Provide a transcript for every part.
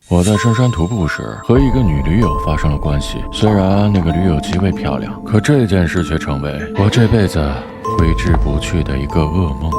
我在深山徒步时和一个女驴友发生了关系，虽然那个驴友极为漂亮，可这件事却成为我这辈子挥之不去的一个噩梦。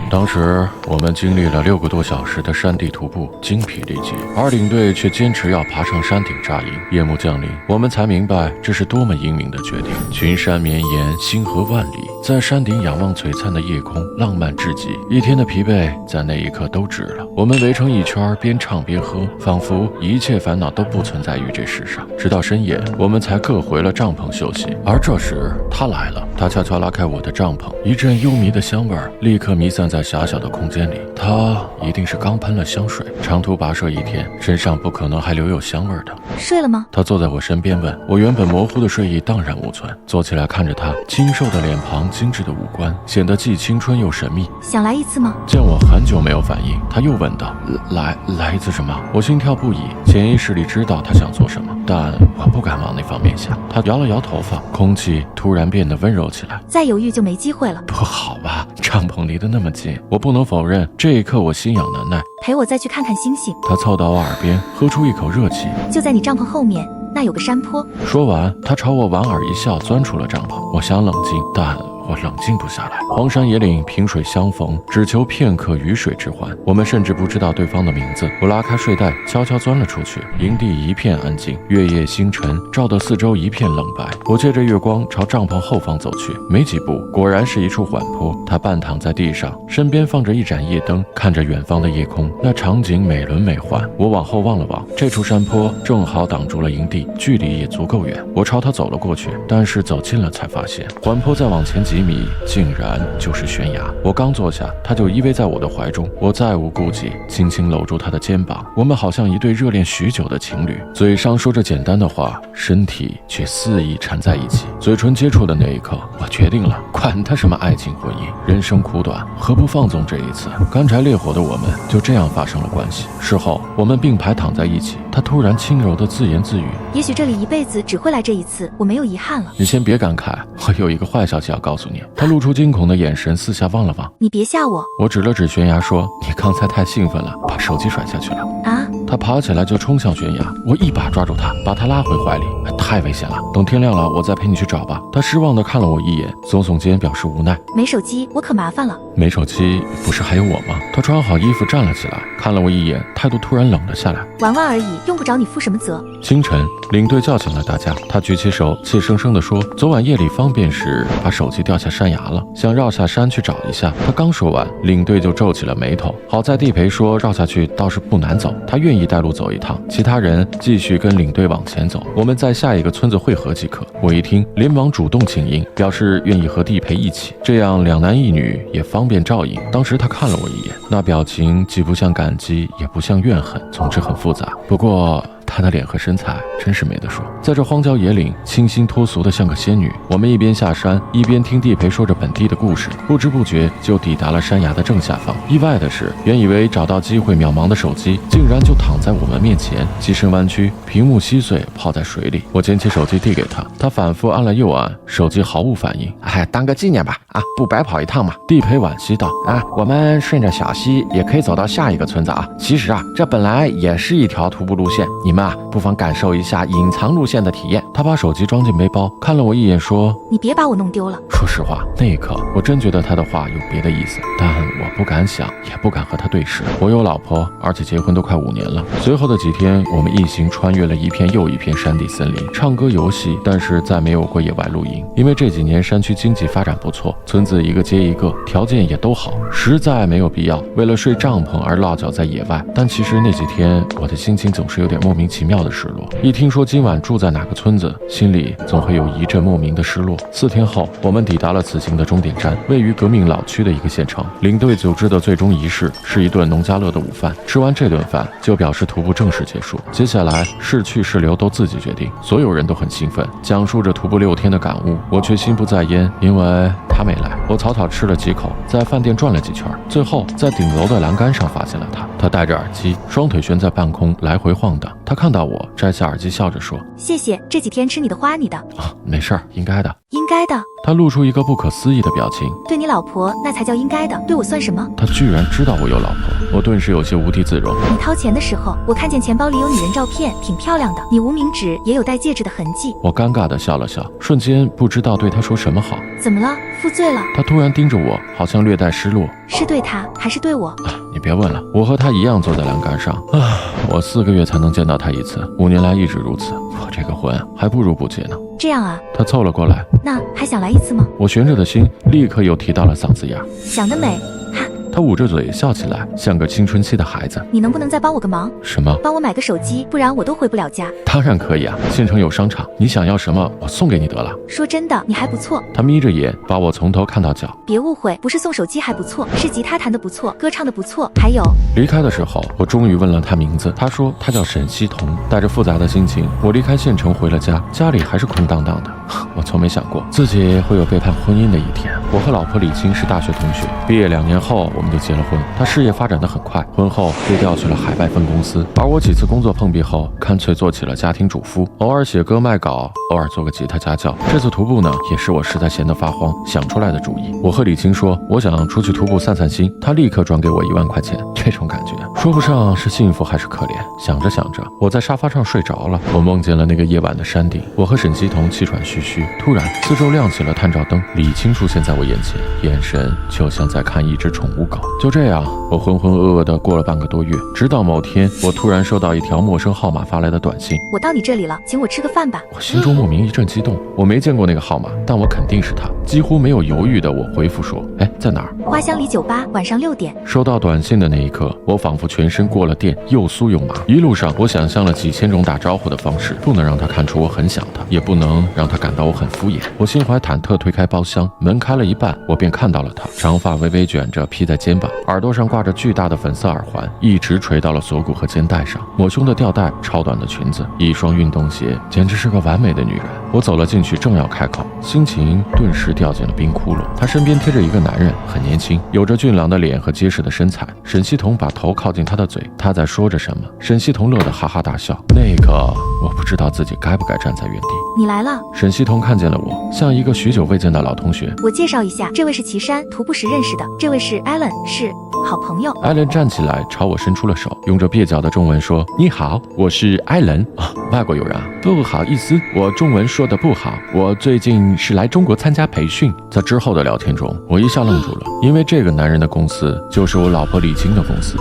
当时我们经历了6个多小时的山地徒步，精疲力尽，而领队却坚持要爬上山顶扎营。夜幕降临，我们才明白这是多么英明的决定。群山绵延，星河万里，在山顶仰望璀璨的夜空，浪漫至极。一天的疲惫在那一刻都值了。我们围成一圈，边唱边喝，仿佛一切烦恼都不存在于这世上。直到深夜，我们才各回了帐篷休息。而这时他来了，他悄悄拉开我的帐篷，一阵幽迷的香味立刻弥散在狭小的空间里。他一定是刚喷了香水，长途跋涉一天，身上不可能还留有香味的。睡了吗？他坐在我身边问我，原本模糊的睡意荡然无存。坐起来看着他清瘦的脸庞，精致的五官，显得既青春又神秘。想来一次吗？见我很久没有反应，他又问道：来一次什么？我心跳不已，潜意识里知道他想做什么，但我不敢往那方面想。他摇了摇头发，空气突然变得温柔起来。再犹豫就没机会了。不好吧，帐篷离得那么近，我不能否认，这一刻我心痒难耐。陪我再去看看星星。他凑到我耳边，喝出一口热气。就在你帐篷后面，那有个山坡。说完，他朝我莞尔一笑，钻出了帐篷。我想冷静，但我冷静不下来。荒山野岭，萍水相逢，只求片刻鱼水之欢。我们甚至不知道对方的名字。我拉开睡袋，悄悄钻了出去。营地一片安静，月夜星辰照得四周一片冷白。我借着月光朝帐篷后方走去，没几步，果然是一处缓坡。他半躺在地上，身边放着一盏夜灯，看着远方的夜空，那场景美轮美奂。我往后望了望，这处山坡正好挡住了营地，距离也足够远。我朝他走了过去，但是走近了才发现，缓坡再往前几米，竟然就是悬崖。我刚坐下，他就依偎在我的怀中，我再无顾忌，轻轻搂住他的肩膀。我们好像一对热恋许久的情侣，嘴上说着简单的话，身体却肆意缠在一起。嘴唇接触的那一刻，我决定了，管他什么爱情婚姻，人生苦短，何不放纵这一次？干柴烈火的我们就这样发生了关系。事后我们并排躺在一起，他突然轻柔地自言自语：也许这里一辈子只会来这一次，我没有遗憾了。你先别感慨，我有一个坏消息要告诉你。他露出惊恐的眼神，四下望了望。你别吓我。我指了指悬崖说，你刚才太兴奋了，把手机甩下去了。啊！他爬起来就冲向悬崖，我一把抓住他，把他拉回怀里。太危险了，等天亮了我再陪你去找吧。他失望地看了我一眼，耸耸肩表示无奈。没手机我可麻烦了。没手机不是还有我吗？他穿好衣服站了起来，看了我一眼，态度突然冷了下来。玩玩而已，用不着你负什么责。清晨，领队叫醒了大家，他举起手，气生生地说，昨晚夜里方便时把手机掉下山崖了，想绕下山去找一下。他刚说完，领队就皱起了眉头。好在地陪说绕下去倒是不难走，他愿意带路走一趟。其他人继续跟领队往前走，我们在下一个村子汇合即可。我一听，连忙主动请缨，表示愿意和地陪一起，这样2男1女也方便照应。当时他看了我一眼，那表情既不像感激，也不像怨恨，总之很复杂。不过她的脸和身材真是没得说，在这荒郊野岭，清新脱俗的像个仙女。我们一边下山，一边听地陪说着本地的故事，不知不觉就抵达了山崖的正下方。意外的是，原以为找到机会渺茫的手机，竟然就躺在我们面前，机身弯曲，屏幕稀碎，泡在水里。我捡起手机递给他，他反复按了又按，手机毫无反应。当个纪念吧，不白跑一趟嘛。地陪惋惜道：我们顺着小溪也可以走到下一个村子啊。其实这本来也是一条徒步路线，你们不妨感受一下隐藏路线的体验。他把手机装进背包，看了我一眼说：你别把我弄丢了。说实话，那一刻我真觉得他的话有别的意思，但我不敢想，也不敢和他对视。我有老婆，而且结婚都快5年了。随后的几天，我们一行穿越了一片又一片山地森林，唱歌游戏，但是再没有过野外露营。因为这几年山区经济发展不错，村子一个接一个，条件也都好，实在没有必要为了睡帐篷而落脚在野外。但其实那几天我的心情总是有点莫名其妙的失落，一听说今晚住在哪个村子，心里总会有一阵莫名的失落。4天后，我们抵达了此行的终点站，位于革命老区的一个县城。领队组织的最终仪式是一顿农家乐的午饭，吃完这顿饭就表示徒步正式结束，接下来是去是留都自己决定。所有人都很兴奋，讲述着徒步6天的感悟，我却心不在焉，因为他没来。我草草吃了几口，在饭店转了几圈，最后在顶楼的栏杆上发现了他。他戴着耳机，双腿悬在半空，来回晃荡。他看到我，摘下耳机，笑着说：谢谢，这几天吃你的花你的。没事儿，应该的。应该的。他露出一个不可思议的表情。对你老婆那才叫应该的，对我算什么？他居然知道我有老婆，我顿时有些无地自容。你掏钱的时候，我看见钱包里有女人照片，挺漂亮的。你无名指也有戴戒指的痕迹。我尴尬地笑了笑，瞬间不知道对他说什么好。怎么了？负罪了？他突然盯着我，好像略带失落。是对他还是对我？你别问了，我和他一样坐在栏杆上。我4个月才能见到他一次，5年来一直如此。我这个婚还不如不结呢。这样啊？他凑了过来。那还想来一次吗？我悬着的心立刻又提到了嗓子眼。想得美，哈！他捂着嘴笑起来，像个青春期的孩子。你能不能再帮我个忙？什么？帮我买个手机，不然我都回不了家。当然可以啊，县城有商场，你想要什么我送给你得了。说真的，你还不错。他眯着眼，把我从头看到脚。别误会，不是送手机还不错，是吉他弹得不错，歌唱得不错，还有……离开的时候，我终于问了他名字，他说他叫沈西彤。带着复杂的心情，我离开县城回了家，家里还是空荡荡的。我从没想过自己会有背叛婚姻的一天。我和老婆李青是大学同学，毕业2年后我们就结了婚。他事业发展得很快，婚后被调去了海外分公司，而我几次工作碰壁后，干脆做起了家庭主妇，偶尔写歌卖稿，偶尔做个吉他家教。这次徒步呢，也是我实在闲得发慌想出来的主意。我和李青说，我想出去徒步散散心，他立刻转给我1万块钱。这种感觉说不上是幸福还是可怜。想着想着，我在沙发上睡着了。我梦见了那个夜晚的山顶，我和沈西彤气喘吁吁。突然，四周亮起了探照灯，李青出现在我眼前，眼神就像在看一只宠物狗。就这样，我浑浑噩噩地过了半个多月，直到某天，我突然收到一条陌生号码发来的短信：我到你这里了，请我吃个饭吧。我心中莫名一阵激动，我没见过那个号码，但我肯定是他。几乎没有犹豫的我回复说：哎，在哪儿？花香里酒吧，晚上6点。收到短信的那一刻，我仿佛全身过了电，又酥又麻。一路上，我想象了几千种打招呼的方式，不能让他看出我很想他，也不能让他感到我很敷衍。我心怀忐忑推开包厢，门开了一半，我便看到了他，长发微微卷着披在肩膀，耳朵上挂着巨大的粉色耳环，一直垂到了锁骨和肩带上，抹胸的吊带，超短的裙子，一双运动鞋，简直是个完美的女人。我走了进去，正要开口，心情顿时掉进了冰窟窿。他身边贴着一个男人，很年轻，有着俊朗的脸和结实的身材。沈西彤把头靠近他的嘴，他在说着什么。沈西彤乐得哈哈大笑。那一刻，我不知道自己该不该站在原地。你来了。沈西彤看见了我，像一个许久未见的老同学。我介绍一下，这位是岐山徒步时认识的，这位是 Allen， 是好朋友。艾伦站起来，朝我伸出了手，用着蹩脚的中文说：你好，我是艾伦。外国友人啊，不好意思，我中文说得不好，我最近是来中国参加培训。在之后的聊天中，我一下愣住了，因为这个男人的公司就是我老婆李青的公司，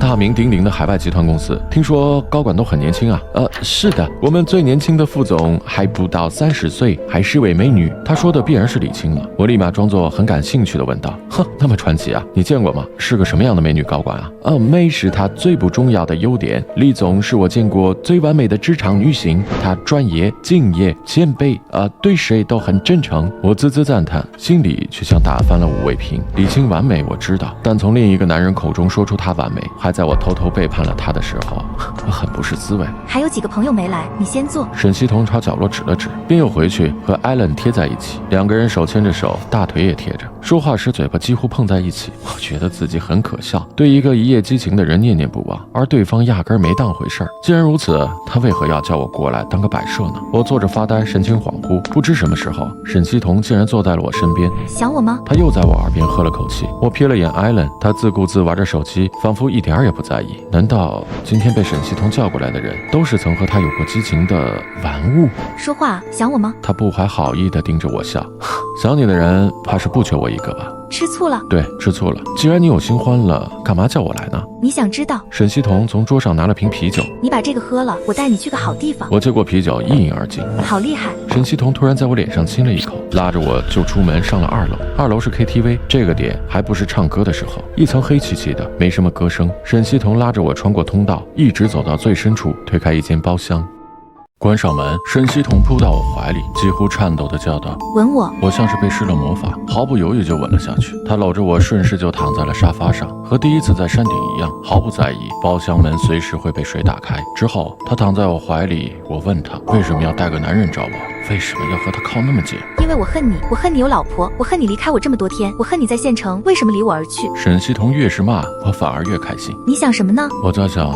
大名鼎鼎的海外集团公司，听说高管都很年轻啊。是的，我们最年轻的副总还不到30岁，还是位美女。他说的必然是李青了。我立马装作很感兴趣的问道：那么传奇啊，你见过吗？是个什么样的美女高管啊？美是她最不重要的优点，李总是我见过最完美的职场女性，她专业、敬业、谦卑，对谁都很真诚。我滋滋赞叹，心里却像打翻了5味瓶。李青完美我知道，但从另一个男人口中说出她完美，还在我偷偷背叛了她的时候，我很不是滋味。还有几个朋友没来，你先坐。沈西彤朝角落指了指，便又回去和艾伦贴在一起，两个人手牵着手，大腿也贴着，说话时嘴巴几乎碰在一起。我觉得自己很可笑，对一个一夜激情的人念念不忘，而对方压根没当回事儿。既然如此，他为何要叫我过来当个摆设呢？我坐着发呆，神情恍惚，不知什么时候，沈西彤竟然坐在了我身边。想我吗？他又在我耳边喝了口气。我瞥了眼艾伦，他自顾自玩着手机，仿佛一点儿也不在意。难道今天被沈西彤叫过来的人，都是曾和他有过激情的玩物？说话，想我吗？他不怀好意地盯着我笑。想你的人怕是不缺我一个吧？吃醋了？对，吃醋了。既然你有新欢了，干嘛叫我来呢？你想知道？沈西彤从桌上拿了瓶啤酒，你把这个喝了，我带你去个好地方。我接过啤酒，一饮而尽。好厉害！沈西彤突然在我脸上亲了一口，拉着我就出门上了2楼。2楼是 KTV， 这个点还不是唱歌的时候，一层黑漆漆的，没什么歌声。沈西彤拉着我穿过通道，一直走到最深处，推开一间包厢。关上门，沈西彤扑到我怀里，几乎颤抖地叫道：吻我！我像是被施了魔法，毫不犹豫就吻了下去。他搂着我，顺势就躺在了沙发上，和第一次在山顶一样，毫不在意包厢门随时会被谁打开。之后，他躺在我怀里，我问他为什么要带个男人找我，为什么要和他靠那么近？因为我恨你，我恨你有老婆，我恨你离开我这么多天，我恨你在县城为什么离我而去。沈西彤越是骂我，反而越开心。你想什么呢？我在想，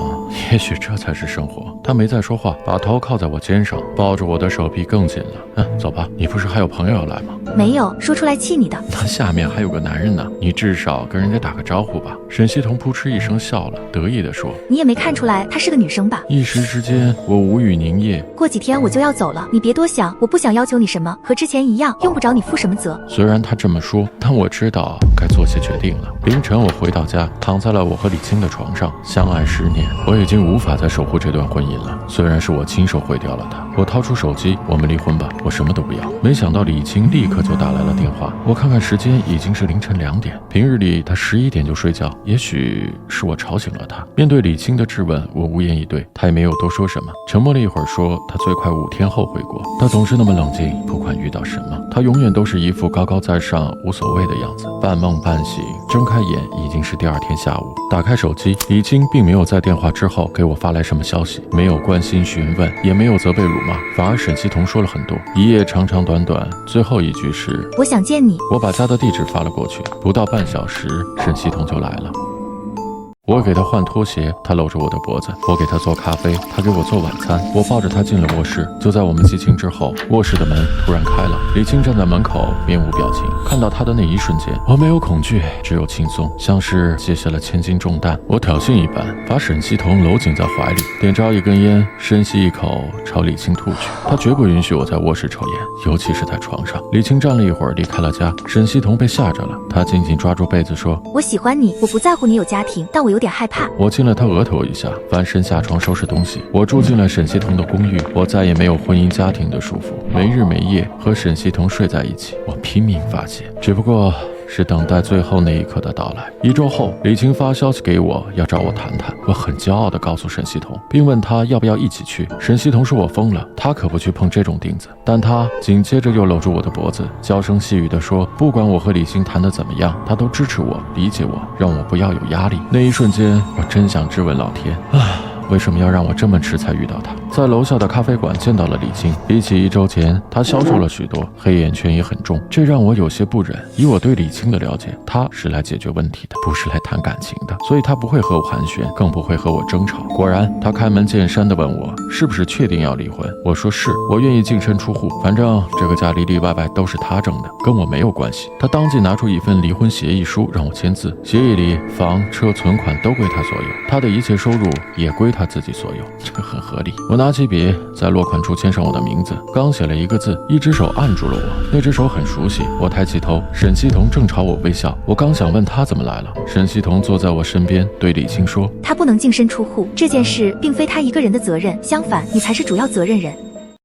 也许这才是生活。他没再说话，把头靠在我肩上，抱着我的手臂更紧了。走吧，你不是还有朋友要来吗？没有，说出来气你的。那下面还有个男人呢，你至少跟人家打个招呼吧。沈西彤扑哧一声笑了，得意地说：“你也没看出来她是个女生吧？”一时之间，我无语凝噎。过几天我就要走了，你别多想，我不想要求你什么，和之前一样，用不着你负什么责。虽然他这么说，但我知道该做些决定了。凌晨，我回到家，躺在了我和李青的床上。相爱10年，我已经无法再守护这段婚姻了。虽然是我亲手毁掉了他，我掏出手机，我们离婚吧，我什么都不要。没想到李青立刻就打来了电话，我看看时间，已经是凌晨2点。平日里他11点就睡觉，也许是我吵醒了他。面对李青的质问，我无言以对，他也没有多说什么。沉默了一会儿，说他最快5天后回国。他总是那么冷静，不管遇到什么，他永远都是一副高高在上、无所谓的样子。半梦半醒，睁开眼已经是第2天下午。打开手机，李青并没有在电话之后给我发来什么消息，没有关心询问，也没有责备辱骂，反而沈西彤说了很多，一夜长长短短，最后一句是我想见你。我把家的地址发了过去，不到半小时，沈西彤就来了。我给他换拖鞋，他搂着我的脖子；我给他做咖啡，他给我做晚餐。我抱着他进了卧室。就在我们激情之后，卧室的门突然开了，李青站在门口，面无表情。看到他的那一瞬间，我没有恐惧，只有轻松，像是卸下了千斤重担。我挑衅一般，把沈西彤搂紧在怀里，点着一根烟，深吸一口，朝李青吐去。他绝不允许我在卧室抽烟，尤其是在床上。李青站了一会儿，离开了家。沈西彤被吓着了，他紧紧抓住被子说：“我喜欢你，我不在乎你有家庭，但我有点害怕。”我亲了他额头一下，翻身下床收拾东西。我住进了沈西彤的公寓，我再也没有婚姻家庭的束缚，没日没夜和沈西彤睡在一起。我拼命发泄，只不过是等待最后那一刻的到来。1周后，李青发消息给我，要找我谈谈。我很骄傲地告诉沈西彤，并问他要不要一起去。沈西彤说我疯了，他可不去碰这种钉子。但他紧接着又搂住我的脖子，娇声细语地说，不管我和李青谈得怎么样，他都支持我，理解我，让我不要有压力。那一瞬间，我真想质问老天为什么要让我这么迟才遇到他？在楼下的咖啡馆见到了李青，比起1周前，他消瘦了许多，黑眼圈也很重，这让我有些不忍。以我对李青的了解，他是来解决问题的，不是来谈感情的，所以他不会和我寒暄，更不会和我争吵。果然，他开门见山地问我是不是确定要离婚。我说是，我愿意净身出户，反正这个家里里外外都是他挣的，跟我没有关系。他当即拿出一份离婚协议书让我签字，协议里房车存款都归他所有，他的一切收入也归他自己所有，这很合理。我拿起笔在落款处签上我的名字，刚写了一个字，一只手按住了我，那只手很熟悉。我抬起头，沈西彤正朝我微笑。我刚想问他怎么来了，沈西彤坐在我身边，对李青说，他不能净身出户，这件事并非他一个人的责任，相反，你才是主要责任人。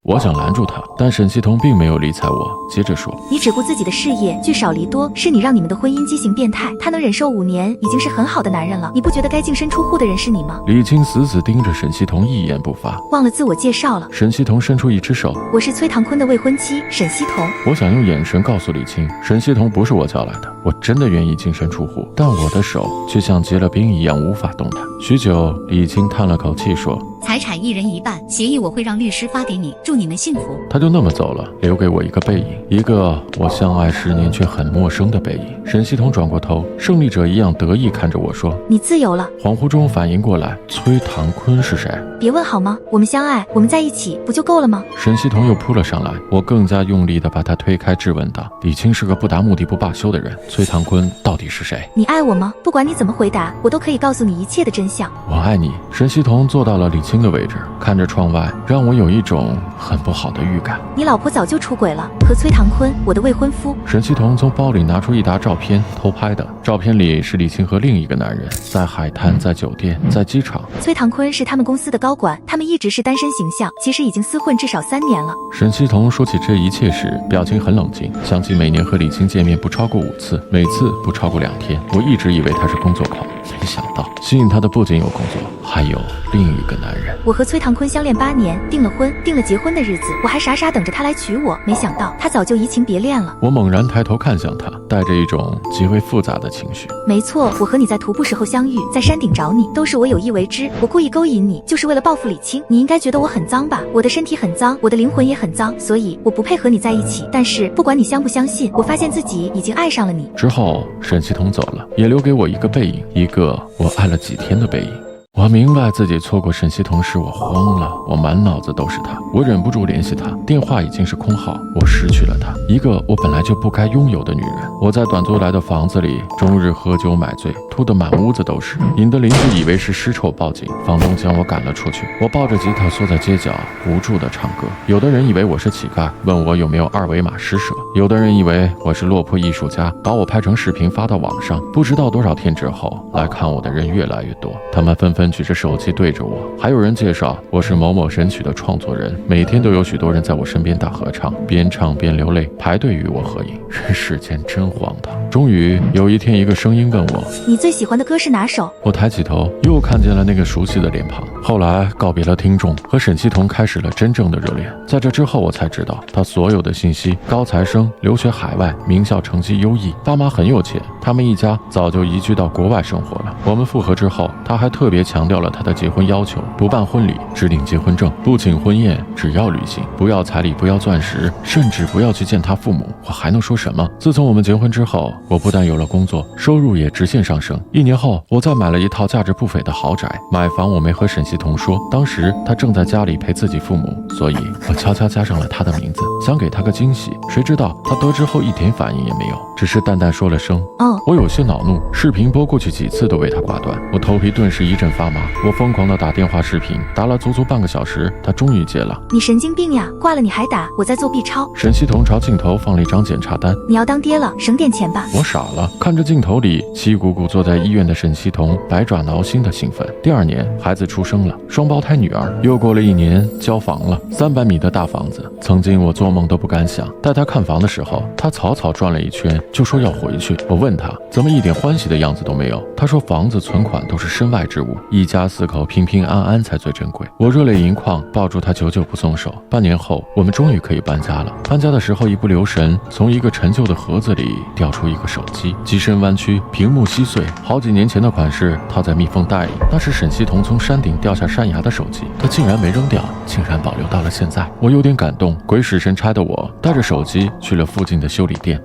我想拦住他，但沈西彤并没有理睬我，接着说，你只顾自己的事业，聚少离多，是你让你们的婚姻畸形变态。他能忍受5年，已经是很好的男人了，你不觉得该净身出户的人是你吗？李青死死盯着沈西彤，一言不发。忘了自我介绍了。沈西彤伸出一只手，我是崔唐坤的未婚妻沈西彤。我想用眼神告诉李青，沈西彤不是我叫来的，我真的愿意净身出户，但我的手却像结了冰一样无法动弹。许久，李青叹了口气说，财产1人1半，协议我会让律师发给你，祝你们幸福。他就那么走了，留给我一个背影，一个我相爱10年却很陌生的背影。沈西彤转过头，胜利者一样得意看着我说，你自由了。恍惚中反应过来，崔唐坤是谁？别问好吗？我们相爱，我们在一起不就够了吗？沈西彤又扑了上来，我更加用力地把他推开，质问道，李青是个不达目的不罢休的人，崔唐坤到底是谁？你爱我吗？不管你怎么回答，我都可以告诉你一切的真相。我爱你。沈西彤坐到了李青的位置，看着窗外，让我有一种很不好的预感。你老婆早就出轨了，和崔唐坤，我的未婚夫。沈西彤从包里拿出一沓照片，偷拍的。照片里是李青和另一个男人，在海滩，在酒店，在机场。崔唐坤是他们公司的高管，他们一直是单身形象，其实已经厮混至少3年了。沈西彤说起这一切时，表情很冷静，想起每年和李青见面不超过5次，每次不超过2天。我一直以为他是工作狂，没想到吸引他的不仅有工作，还有另一个男人。我和崔唐坤相恋8年，订了婚，定了结婚的日子，我还傻傻等着他来娶我，没想到他早就移情别恋了。我猛然抬头看向他，带着一种极为复杂的情绪。没错，我和你在徒步时候相遇，在山顶找你，都是我有意为之，我故意勾引你，就是为了报复李青。你应该觉得我很脏吧？我的身体很脏，我的灵魂也很脏，所以我不配和你在一起。但是不管你相不相信，我发现自己已经爱上了你。之后，沈西彤走了，也留给我一个背影，一个我爱了几天的背影。我明白自己错过沈西彤时，我慌了，我满脑子都是他，我忍不住联系他，电话已经是空号，我失去了他，一个我本来就不该拥有的女人。我在短租来的房子里，终日喝酒买醉，吐得满屋子都是，引得邻居以为是尸臭报警，房东将我赶了出去。我抱着吉他缩在街角，无助地唱歌。有的人以为我是乞丐，问我有没有2维码施舍；有的人以为我是落魄艺术家，把我拍成视频发到网上。不知道多少天之后，来看我的人越来越多，他们纷纷举着手机对着我，还有人介绍我是某某神曲的创作人。每天都有许多人在我身边大合唱，边唱边流泪，排队与我合影。人世间真荒唐。终于有一天，一个声音问我：你最喜欢的歌是哪首？我抬起头，又看见了那个熟悉的脸庞。后来告别了听众，和沈西彤开始了真正的热恋。在这之后，我才知道他所有的信息：高材生，留学海外，名校成绩优异，爸妈很有钱，他们一家早就移居到国外生活了。我们复合之后，他还特别强调了他的结婚要求：不办婚礼，只领结婚证，不请婚宴，只要旅行，不要彩礼，不要钻石，甚至不要去见他父母。我还能说什么？自从我们结婚之后，我不但有了工作，收入也直线上升。1年后，我再买了一套价值不菲的豪宅。买房我没和沈西彤说，当时他正在家里陪自己父母，所以我悄悄加上了他的名字，想给他个惊喜。谁知道他得知后一点反应也没有，只是淡淡说了声哦。我有些恼怒，视频拨过去几次都被他挂断，我头皮顿时一阵发麻。我疯狂地打电话视频，打了足足半个小时，他终于接了。你神经病呀，挂了你还打，我在做 B 超。沈西彤朝镜头放了一张检查单。你要当爹了，省点钱吧。我傻了，看着镜头里气鼓鼓坐在医院的沈西彤，百爪挠心的兴奋。第2年，孩子出生了，双胞胎女儿。又过了1年，交房了，300米的大房子。曾经我做梦都不敢想。带他看房的时候，他草草转了一圈，就说要回去。我问他怎么一点欢喜的样子都没有，他说房子存款都是身外之物，一家4口平平安安才最珍贵。我热泪盈眶，抱住他久久不松手。半年后，我们终于可以搬家了。搬家的时候一不留神，从一个陈旧的盒子里掉出一个手机，机身弯曲，屏幕稀碎，好几年前的款式套在密封袋里。那是沈西彤从山顶掉下山崖的手机，他竟然没扔掉，竟然保留到了现在。我有点感动，鬼使神差的我带着手机去了附近的修理店。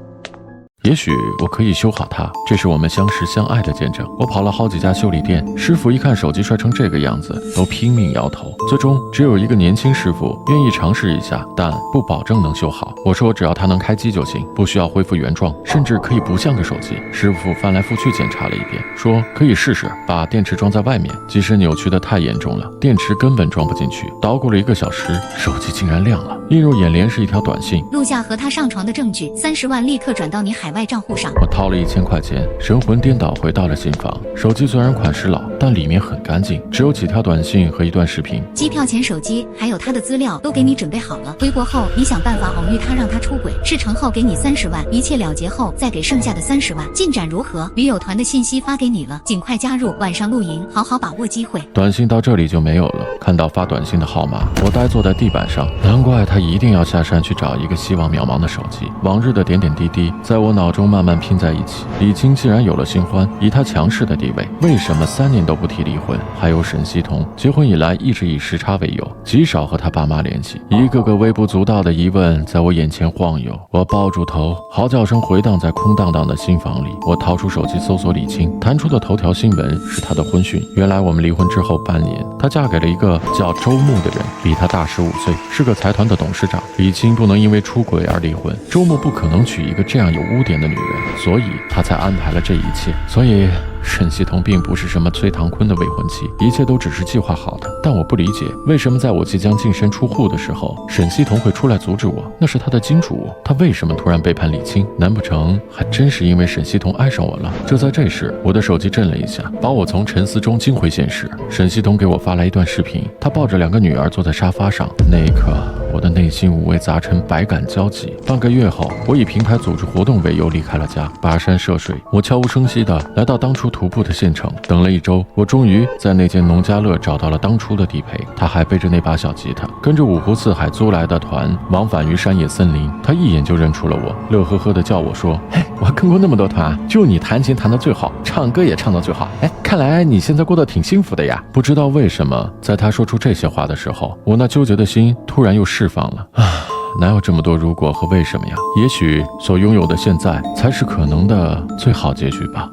也许我可以修好它，这是我们相识相爱的见证。我跑了好几家修理店，师傅一看手机摔成这个样子，都拼命摇头。最终只有一个年轻师傅愿意尝试一下，但不保证能修好。我说只要它能开机就行，不需要恢复原状，甚至可以不像个手机。师傅翻来覆去检查了一遍，说可以试试，把电池装在外面。机身扭曲的太严重了，电池根本装不进去。捣鼓了1个小时，手机竟然亮了。映入眼帘是一条短信：录下和他上床的证据，30万立刻转到你海外账户上。我掏了1000块钱，神魂颠倒回到了新房。手机虽然款式老，但里面很干净，只有几条短信和一段视频。机票钱、手机还有他的资料都给你准备好了。回国后你想办法偶遇他，让他出轨。事成后给你30万，一切了结后再给剩下的30万。进展如何？驴友团的信息发给你了，尽快加入，晚上露营，好好把握机会。短信到这里就没有了。看到发短信的号码，我呆坐在地板上。难怪他一定要下山去找一个希望渺茫的手机。往日的点点滴滴在我脑中慢慢拼在一起。李青既然有了新欢，以他强势的地位，为什么3年都不提离婚？还有沈西彤，结婚以来一直以时差为由，极少和他爸妈联系。一个个微不足道的疑问在我眼前晃悠。我抱住头，嚎叫声回荡在空荡荡的新房里。我掏出手机搜索李青，弹出的头条新闻是他的婚讯。原来我们离婚之后半年，他嫁给了一个叫周牧的人，比他大15岁，是个财团的董事长。李青不能因为出轨而离婚，周牧不可能娶一个这样有污点的女人，所以他才安排了这一切。所以沈西彤并不是什么崔唐坤的未婚妻，一切都只是计划好的。但我不理解，为什么在我即将净身出户的时候，沈西彤会出来阻止我？那是他的金主，他为什么突然背叛李青？难不成还真是因为沈西彤爱上我了？就在这时，我的手机震了一下，把我从沉思中惊回现实。沈西彤给我发来一段视频，他抱着2个女儿坐在沙发上，那一刻我的内心五味杂陈，百感交集。半个月后，我以平台组织活动为由离开了家，跋山涉水。我悄无声息地来到当初徒步的县城，等了1周，我终于在那间农家乐找到了当初的地陪。他还背着那把小吉他，跟着五湖四海租来的团往返于山野森林。他一眼就认出了我，乐呵呵地叫我说：“嘿，我跟过那么多团，就你弹琴弹得最好，唱歌也唱得最好。哎，看来你现在过得挺幸福的呀。”不知道为什么，在他说出这些话的时候，我那纠结的心突然又释放了。哪有这么多如果和为什么呀？也许所拥有的现在才是可能的最好结局吧。